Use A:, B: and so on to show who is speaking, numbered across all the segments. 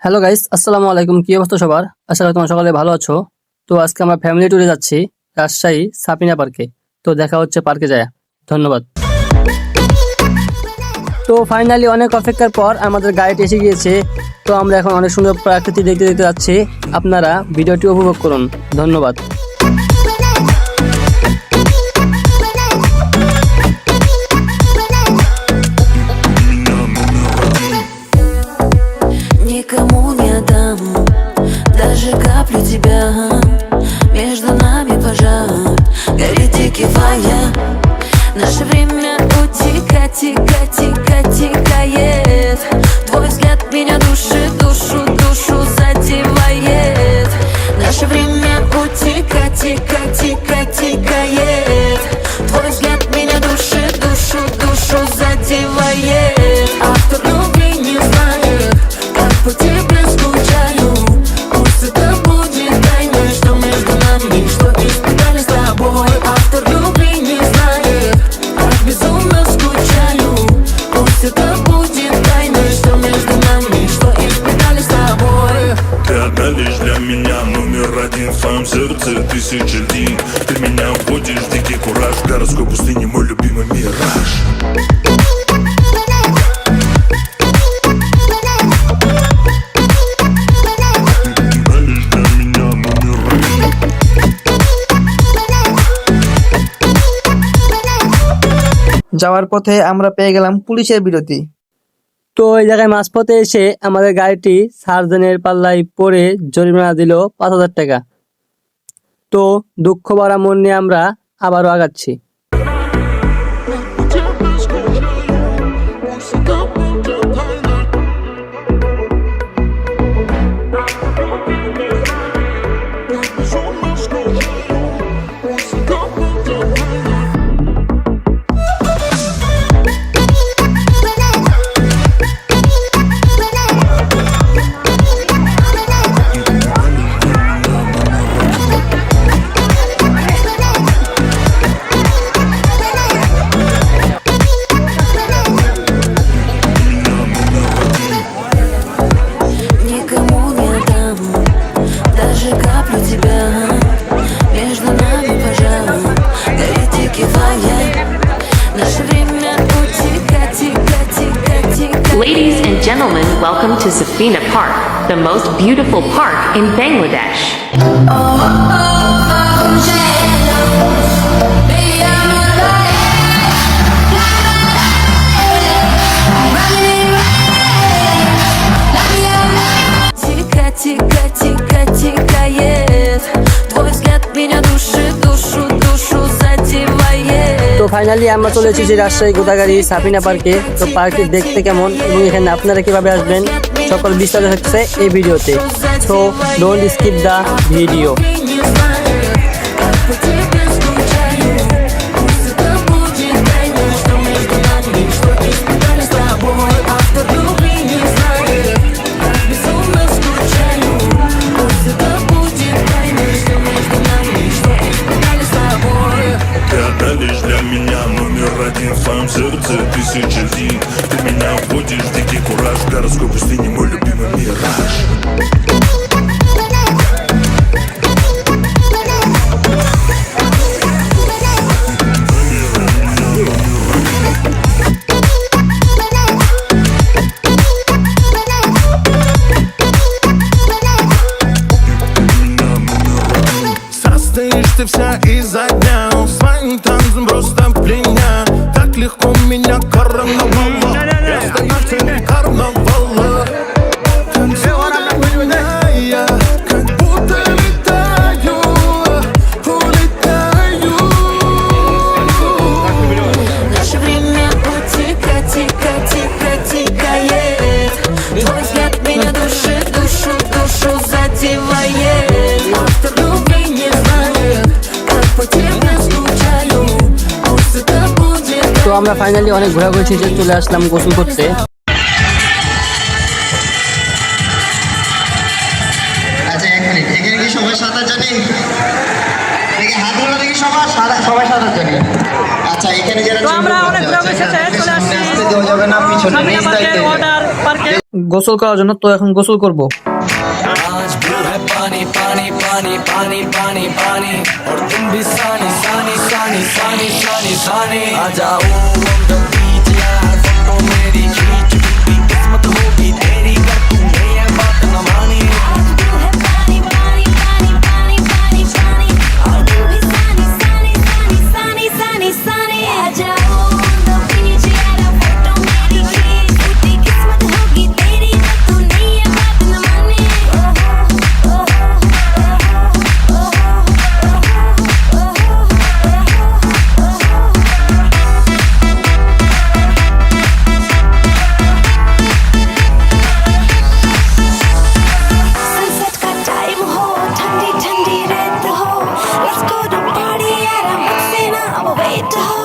A: Hello guys, আসসালামু আলাইকুম। কি অবস্থা সবার? আশা করি তোমরা সকালে ভালো আছো। তো আজকে আমরা ফ্যামিলি ট্যুরে যাচ্ছি রাজশাহী সাপিনা পার্কে। তো দেখা হচ্ছে পার্কে যায়। ধন্যবাদ। তো ফাইনালি অনেক অপেক্ষার পর আমাদের গাড়িটি এসে গিয়েছে। তো আমরা এখন অনেক সুন্দর প্রাকৃতিক দেখতে দেখতে যাচ্ছি। আপনারা ভিডিওটি উপভোগ করুন। ধন্যবাদ।
B: Никому не отдам даже каплю тебя. Между нами пожар горит дикий фая. Наше время утекает, тикает. Твой взгляд меня душит, душу задевает. Наше время утекает, тикает. Твой взгляд меня душит, душу задевает. Автор любви не знает, как по тебе скучаю. Пусть это будет тайной, что между нами, что испытали с тобой. Автор любви не знает, как безумно скучаю. Пусть это будет тайной, что между нами, что испытали с тобой.
C: Ты одна лишь для меня, номер один в своем сердце тысяча дней. Ты меня вводишь в дикий кураж, в городской пустыне мой любимый мираж.
D: যাওয়ার পথে আমরা পেয়ে গেলাম পুলিশের বিরতি।
A: তো এই জায়গায় মাঝপথে এসে আমাদের গাড়িটি সার্জনের পাল্লায় পড়ে জরিমানা দিল 5,000 টাকা। তো দুঃখ ভরা মন নিয়ে আমরা আবারও আগাচ্ছি।
B: Никому не отдам даже каплю тебя. Между нами пожар горит дикий фая. Наше время утекает, тикает.
E: Ladies and gentlemen, welcome to Safina Park, the most beautiful park in Bangladesh.
B: Тикает. Твой взгляд меня душит, душу задевает.
A: তো ফাইনালি আমরা চলে এসেছি রাজশাহী গোদাগাড়ি সাপিনা পার্কে। তো পার্কটি দেখতে কেমন এবং এখানে আপনারা কিভাবে আসবেন সকল বিস্তারিত থাকছে এই ভিডিওতে। So don't skip the video.
C: Ты одна лишь для меня, номер один в своем сердце тысяча дней. Ты меня вводишь в дикий кураж, в городской пустыне мой любимый мираж. Состоишь ты вся изо дня, своим танцем просто пленя. Так легко меня короновало, я стою в центре карнавала. Танцую я, как будто летаю, улетаю.
B: Наше время утекает, тикает. Твой взгляд меня душит, душу задевает. Автор любви не знает, как по тебе скучаю. Пусть это будет.
A: তো আমরা ফাইনালি অনেক ঘোরাঘুরি শেষে চলে আসলাম গোসল করতে।
F: আচ্ছা, এখানে কি সবাই সাঁতার জানে? দেখি হাত ধরে দেখি সবাই সাঁতার জানে। আচ্ছা, এখানে যারা আমরা অনেক ঘোরাঘুরি শেষে চলে আসছি। দেওয়া যাবে না, পিছনে নিচ দাইতে।
D: গোসল করার জন্য, তো এখন গোসল করব।
G: आज ब्लू है पानी पानी पानी पानी पानी पानी और तुम भी सानी सानी सानी सानी सानी सानी आ जाओ on the beach यार फोटो मेरी खींच भी किस्मत होगी तेरी कर तूने ये बात न मानी
B: सनसेट का टाइम हो ठंडी ठंडी रात हो लेट्स गो टू पार्टी यार मुझसे ना अब वेट हो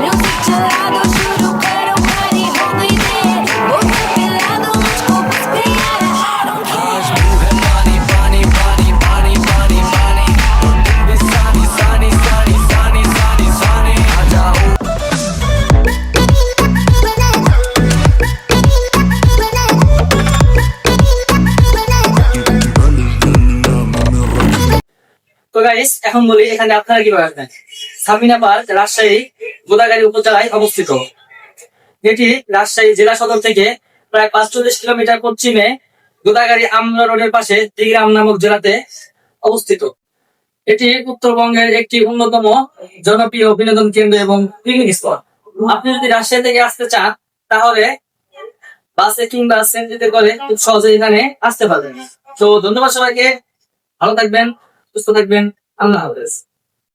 B: म्यूजिक चला दो शुरू करो पार्टी हो गई देर बोतल पिला दो मुझको बस फिर यार आई डोंट
G: आज ब्लू है पानी पानी पानी पानी पानी पानी और तुम भी सानी सानी सानी सानी सानी सानी आ जाओ
A: তো গাইস এখন বলি এখানে আপনারা কিভাবে আসবেন। সাবিনা পার্ক রাজশাহী গোদাগাড়ী উপজেলায় অবস্থিত। এটি রাজশাহী জেলা সদর থেকে প্রায় 45 কিলোমিটার পশ্চিমে গোদাগাড়ী আমলা রোডের পাশে দিগ্রাম নামক জেলাতে অবস্থিত। এটি উত্তরবঙ্গের একটি অন্যতম জনপ্রিয় বিনোদন কেন্দ্র এবং পিকনিক স্পট। আপনি যদি রাজশাহী থেকে আসতে চান তাহলে বাসে কিংবা সিএনজিতে করে খুব সহজে এখানে আসতে পারবেন। তো ধন্যবাদ সবাইকে, ভালো থাকবেন, সুস্থ থাকবেন, আল্লাহ হাফেজ।